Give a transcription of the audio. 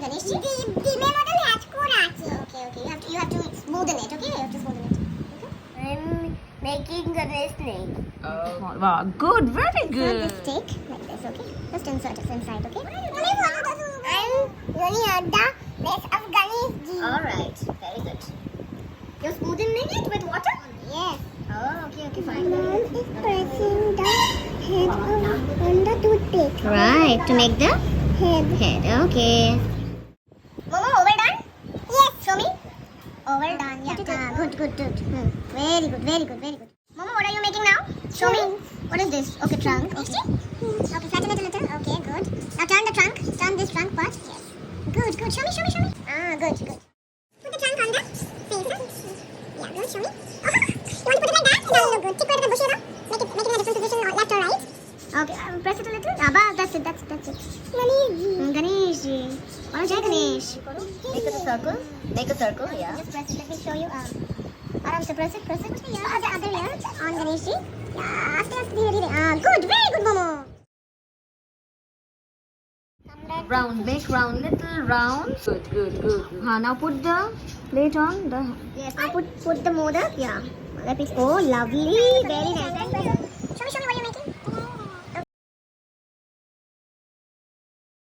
Ganeshji? ডিমের মধ্যে hatch করা আছে। Okay, okay. You have to smoothen it, okay? You have to smoothen it. Okay? I'm making Ganesh snake. Oh, wow, good, very Insert good. the stick like this, okay? Just insert it inside, okay? I'm running out the base of Ganeshji. Alright, very good. You're smoothing it with water? Yes. Oh, okay, fine. Mom is pressing the head on the toothpick. Right, to make the Head. okay. Momo, overdone? Yes. Show me. Overdone, yeah. Good. Very good. Momo, what are you making now? Show me. What is this? Okay, trunk. Okay. Okay, flatten it a little. Okay, good. Now turn the trunk. Turn this trunk part. Yes. Good. Show me. Ah, good. Put the trunk on the face. Yeah, good. Show me. Oh, you want to put it like that? That'll look good. Tip it at the bush, Make it in a different position, left or right. Okay, press it a little. That's it. Ganeshji. Ganesh. Make it a circle. Make a circle, yeah. Just press it. Let me show you. Aram se press it. Yeah, other ear on Ganeshji. Yeah, after धीरे. Good, very good, Momo. Round, make round, little round. Good. Now put the plate on the. Yes, now put the modak. Yeah. Let me. Oh, lovely. Very nice. Show me what you're making.